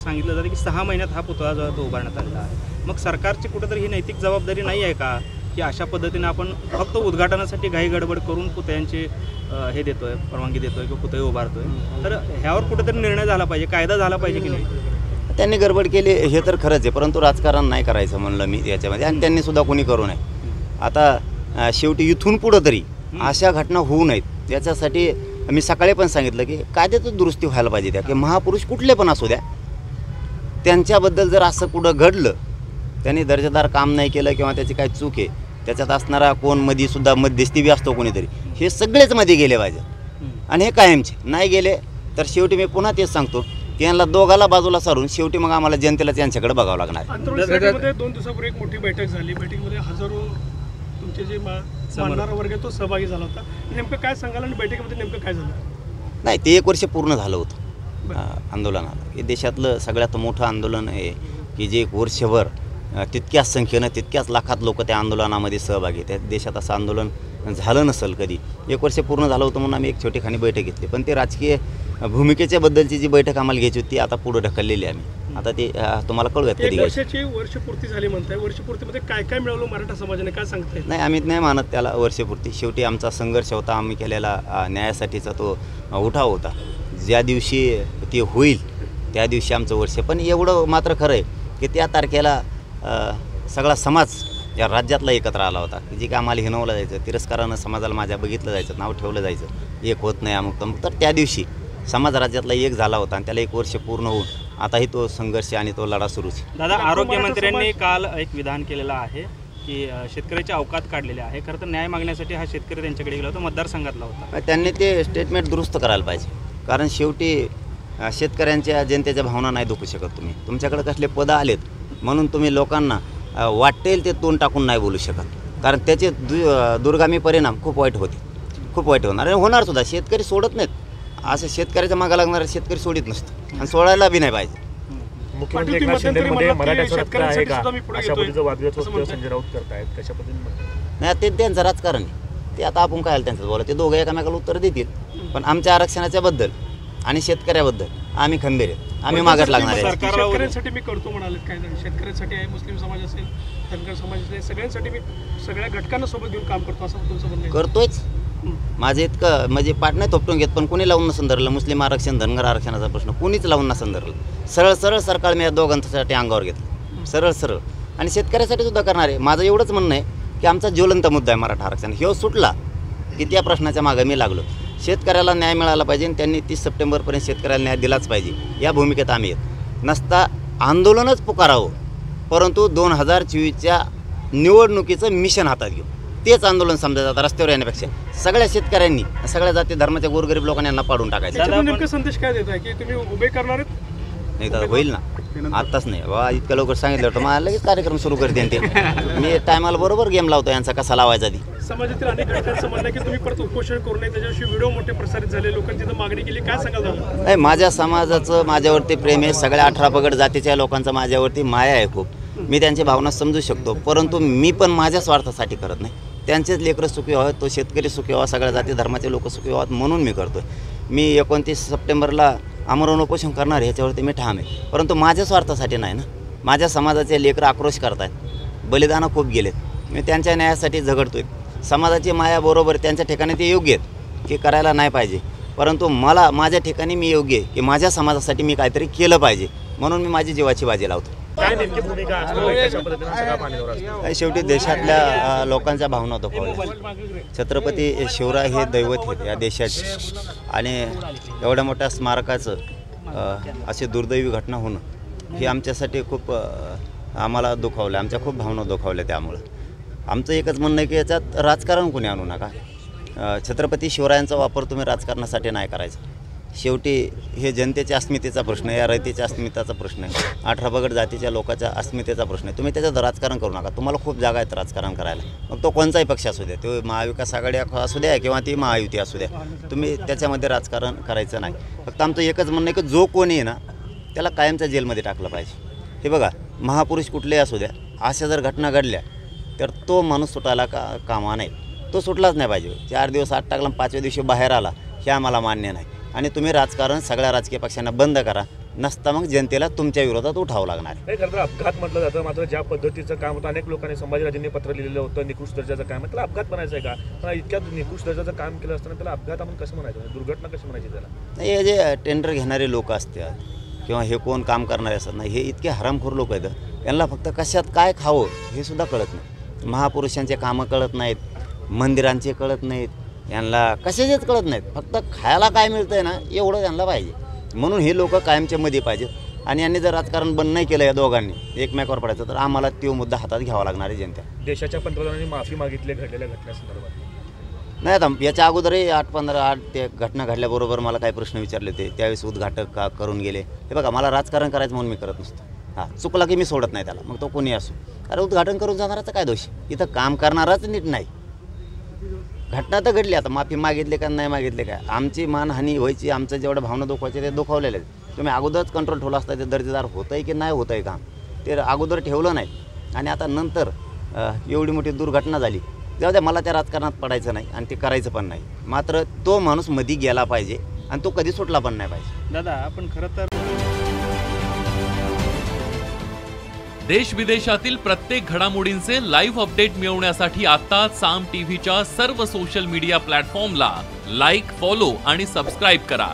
सांगितलं जातं की 6 महिन्यात हा पुतळा जो आहे तो उभारण्यात आलेला आहे। मग सरकारची कुठेतरी ही नैतिक जबाबदारी नाही आहे का की अशा पद्धतीने आपण फक्त उद्घाटनासाठी घाई गडबड करून पुतळ्यांचे हे देतोय, परवानगी देतोय किंवा पुतळे उभारतोय? तर ह्यावर कुठेतरी निर्णय झाला पाहिजे, कायदा झाला पाहिजे की नाही? त्यांनी गडबड केली हे तर खरंच आहे, परंतु राजकारण नाही करायचं म्हणलं मी याच्यामध्ये, आणि त्यांनी सुद्धा कोणी करू नये। आता शेवटी इथून पुढं तरी अशा घटना होऊ नयेत याच्यासाठी मी सकाळी पण सांगितलं की कायद्यातच दुरुस्ती व्हायला पाहिजे त्या, की महापुरुष कुठले पण असू द्या, त्यांच्याबद्दल जर असं कुठं घडलं, त्यांनी दर्जेदार काम नाही केलं किंवा त्याची काय चूक आहे, त्याच्यात असणारा कोण मध्येसुद्धा मध्यस्थी बी असतो कोणीतरी, हे सगळेच मध्ये गेले पाहिजे आणि हे कायमचे नाही गेले तर शेवटी मी पुन्हा तेच सांगतो की यांना दोघाला बाजूला सारून शेवटी मग आम्हाला जनतेला त्यांच्याकडे बघावं लागणार। अंतराळमध्ये 2 दिवसापूर्वी एक मोठी बैठक झाली, बैठकीमध्ये हजारो तुमचे जे मानणारा वर्ग तो सहभागी झाला होता, नेमकं काय सांगाल आणि बैठकीमध्ये नेमकं काय झालं? नाही, ते 1 वर्ष पूर्ण झालं होतं आंदोलनाला। हे देशातलं सगळ्यात मोठं आंदोलन आहे की जे 1 वर्षभर तितक्याच संख्येनं तितक्याच लाखात लोक त्या आंदोलनामध्ये सहभागी आहेत। त्या देशात असं आंदोलन झालं नसेल कधी। 1 वर्ष पूर्ण झालं होतं म्हणून आम्ही एक छोटीखानी बैठक घेतली, पण ते राजकीय भूमिकेच्या बद्दलची जी बैठक आम्हाला घ्यायची होती ती आता पुढे ढकललेली आम्ही। आता ते तुम्हाला कळूयात कधी घ्यायची। वर्षाची वर्षपूर्ती झाली म्हणताय, वर्षपूर्तीमध्ये काय काय मिळवलं मराठा समाजाने, काय सांगताय? नाही, आम्ही नाही मानत त्याला वर्षपूर्ती। शेवटी आमचा संघर्ष होता, आम्ही केलेला न्यायासाठीचा तो उठाव होता। ज्या दिवशी ते होईल त्या दिवशी आमचं वर्ष। पण एवढं मात्र खरं आहे की त्या तारखेला सगळा समाज या राज्यातला एकत्र आला होता, की जे काय आम्हाला हिणवलं जायचं, तिरस्कारानं समाजाला माझ्या बघितलं जायचं, नाव ठेवलं जायचं, एक होत नाही अमुक तमुक, तर त्या दिवशी समाज राज्यातला एक झाला होता आणि त्याला 1 वर्ष पूर्ण होऊन आताही तो संघर्ष आणि तो लढा सुरूच आहे। दादा, आरोग्यमंत्र्यांनी काल एक विधान केलेलं आहे की शेतकऱ्याचे अवकात काढलेले आहे। खरं तर न्याय मागण्यासाठी हा शेतकरी त्यांच्याकडे गेला होता, मतदारसंघातला होता। त्यांनी ते स्टेटमेंट दुरुस्त करायला पाहिजे, कारण शेवटी शेतकऱ्यांच्या जनतेच्या भावना नाही दुखू शकत तुम्ही। तुमच्याकडे कसले पदं आलेत म्हणून तुम्ही लोकांना वाटेल ते तोंड टाकून नाही बोलू शकत, कारण त्याचे दुर्गामी परिणाम खूप वाईट होते, खूप वाईट होणार आणि होणार सुद्धा। शेतकरी सोडत नाहीत, असं शेतकऱ्याच्या मागं लागणारा शेतकरी सोडित नसतं आणि सोडायला बी नाही पाहिजे। मुख्यमंत्री एकनाथ शिंदेमध्ये मराठा सरकार आहे का अशा पद्धतीचं वादविवाद संजय राऊत करतायत, कशा पद्धतीने? नाही, ते त्यांचं राजकारण आहे, ते आता आपण काय त्यांचं बोला, ते दोघं एकामेकाला उत्तर देतील, पण आमच्या आरक्षणाच्या बद्दल आणि शेतकऱ्याबद्दल आम्ही खंबीर आहेत, आम्ही मागत लागणार आहे। शेतकऱ्यांसाठी मी करतो म्हणाले, काय झालं? शेतकऱ्यांसाठी आहे, मुस्लिम समाज असेल, धनगर समाज असेल, सगळ्यांसाठी मी सगळ्या घटकांना सोबत घेऊन काम करतो, असं तुमचं म्हणणं आहे? करतोयच, माझं इतकं म्हणजे पाठ नाही थोपटून घेत, पण कोणी लावून नसून धरलं मुस्लिम आरक्षण, धनगर आरक्षणाचा प्रश्न कोणीच लावून नसून धरलं। सरळ सरळ सरकार मी या दोघांसाठी अंगावर घेतलं, सरळ सरळ, आणि शेतकऱ्यासाठी सुद्धा करणार आहे। माझं एवढंच म्हणणं आहे की आमचा ज्वलंत मुद्दा आहे मराठा आरक्षण, ह्यो सुटला की त्या प्रश्नाच्या मागे मी लागलो। शेतकऱ्याला न्याय मिळाला पाहिजे आणि त्यांनी 30 सप्टेंबरपर्यंत शेतकऱ्याला न्याय दिलाच पाहिजे, या भूमिकेत आम्ही आहेत। नसता आंदोलनच पुकारावं, परंतु 2024च्या निवडणुकीचं मिशन हातात घेऊ, तेच आंदोलन समजा जातं रस्त्यावर येण्यापेक्षा। सगळ्या शेतकऱ्यांनी, सगळ्या जाती धर्माच्या गोरगरीब लोकांना यांना पाडून टाकायचं। नेमका संदेश काय देत आहे की तुम्ही उभे करणार आहेत? नाही तर होईल ना, आत्ताच नाही बाबा, इतक्या लवकर सांगितलं होतं मला लगेच कार्यक्रम सुरू करते ते। मी टायमाला बरोबर गेम लावतो यांचा कसा लावायचा ती। समाजातील अनेक घटकांचं म्हणणं आहे की तुम्ही परत उपोषण करू नये, त्याच्याविषयी व्हिडिओ मोठे प्रसारित झाले, लोकांची तिथं मागणी केली, काय सांगाल दादा? नाही, माझ्या समाजाचं माझ्यावरती प्रेम आहे, सगळ्या 18 पगड जातीच्या लोकांचा माझ्यावरती माया आहे खूप, मी त्यांची भावना समजू शकतो, परंतु मी पण माझ्या स्वार्थासाठी करत नाही। त्यांचेच लेकरं सुखी व्हावेत, तो शेतकरी सुखी व्हावा, सगळ्या जाती धर्माचे लोक सुखी व्हावेत म्हणून मी करतो आहे। मी 29 सप्टेंबरला आमरण उपोषण करणार ह्याच्यावरती मी ठाम आहे, परंतु माझ्या स्वार्थासाठी नाही ना। माझ्या समाजाचे लेकरं आक्रोश करत आहेत, बलिदानं खूप गेलेत, मी त्यांच्या न्यायासाठी झगडतो आहे। समाजाची माया बरोबर त्यांच्या ठिकाणी ते योग्य आहेत की करायला नाही पाहिजे, परंतु मला माझ्या ठिकाणी मी योग्य आहे की माझ्या समाजासाठी मी काहीतरी केलं पाहिजे, म्हणून मी माझी जीवाची बाजी लावतो। काय नेमकी भूमिका असते, कशा पद्धतीने सगळा पाणीवर असतो? काही शेवटी देशातल्या लोकांच्या भावना दुखावल्या। छत्रपती शिवराय हे दैवत आहेत या देशाचे, आणि एवढ्या मोठ्या स्मारकाचं अशी दुर्दैवी घटना होणं ही आमच्यासाठी खूप आम्हाला दुखावलं, आमच्या खूप भावना दुखावल्या। त्यामुळं आमचं एकच म्हणणं आहे की याच्यात राजकारण कोणी आणू नका। छत्रपती शिवरायांचा वापर तुम्ही राजकारणासाठी नाही करायचा। शेवटी हे जनतेच्या अस्मितेचा प्रश्न आहे, या रयतेच्या अस्मितेचा प्रश्न आहे, 18 पगड जातीच्या लोकांच्या अस्मितेचा प्रश्न आहे। तुम्ही त्याच्यात राजकारण करू नका, तुम्हाला खूप जागा आहेत राजकारण करायला, मग तो कोणताही पक्ष असू द्या, तो महाविकास आघाडी असू द्या किंवा ती महायुती असू द्या, तुम्ही त्याच्यामध्ये राजकारण करायचं नाही। फक्त आमचं एकच म्हणणं आहे की जो कोणी आहे ना त्याला कायमच्या जेलमध्ये टाकलं पाहिजे। हे बघा, महापुरुष कुठलेही असू द्या, अशा जर घटना घडल्या तर तो माणूस सुटायला कामा नाही, तो सुटलाच नाही पाहिजे। 4 दिवस आत टाकला, 5व्या दिवशी बाहेर आला, हे आम्हाला मान्य नाही। आणि तुम्ही राजकारण सगळ्या राजकीय पक्षांना बंद करा, नसता मग जनतेला तुमच्या विरोधात उठावं लागणार आहे. नाही, खरं तर अपघात म्हटलं जातं, मात्र ज्या पद्धतीचं काम होतं, अनेक लोकांनी संभाजीराजेंनी पत्र लिहिलेलं होतं, निकृष्ट दर्जाचं काम आहे, त्याला अपघात म्हणायचं आहे का? पण इतक्या निकृष्ट दर्जाचं काम केलं असताना त्याला अपघात आपण कसं म्हणायचं, दुर्घटना कशी म्हणायची त्याला? नाही, हे जे टेंडर घेणारे लोक असतात किंवा हे कोण काम करणारे असतात नाही, हे इतके हरामखोर लोक आहेत, यांना फक्त कशात काय खावं हे सुद्धा कळत नाही. महापुरुषांचे कामं कळत नाहीत, मंदिरांचे कळत नाहीत, यांना कशाचेच कळत नाहीत, फक्त खायला काय मिळतंय ना एवढं त्यांना पाहिजे. म्हणून हे लोक कायमच्या मध्ये पाहिजेत आणि यांनी जर राजकारण बंद नाही केलं या दोघांनी एकमेकावर पडायचं तर आम्हाला तो मुद्दा हातात घ्यावा लागणार आहे जनता. देशाच्या पंतप्रधानांनी माफी मागितली घडलेल्या घटनेसंदर्भात. नाही, आता याच्या अगोदरही 8 ते घटना घडल्याबरोबर मला काही प्रश्न विचारले होते, त्यावेळेस उद्घाटक का करून गेले. हे बघा, मला राजकारण करायचं म्हणून मी करत नसतो. हां, चुकला की मी सोडत नाही त्याला, मग तो कोणी असो. अरे उद्घाटन करून जाणाराचा काय दोष? इथं काम करणाराच नीट नाही. घटना तर घडली, आता माफी मागितली का नाही मागितले काय, आमची मानहानी व्हायची, आमचं जेवढं भावना दुखवायचे ते दुखवलेले आहेत. तुम्ही अगोदरच कंट्रोल ठेवला असता ते दर्जेदार होतं आहे की नाही होतं आहे काम, ते अगोदर ठेवलं नाही आणि आता नंतर एवढी मोठी दुर्घटना झाली. जाऊ द्या, मला त्या राजकारणात पडायचं नाही आणि ते करायचं पण नाही. मात्र तो माणूस मध्ये गेला पाहिजे आणि तो कधी सुटला पण नाही पाहिजे. दादा, आपण खरं तर देश विदेशातील प्रत्येक घडामोडींचे लाईव्ह अपडेट मिळवण्यासाठी आता साम टीव्हीच्या सर्व सोशल मीडिया प्लॅटफॉर्मला लाईक, फॉलो आणि सबस्क्राईब करा.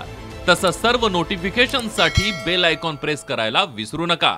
तसंच सर्व नोटिफिकेशनसाठी बेल आयकॉन प्रेस करायला विसरू नका.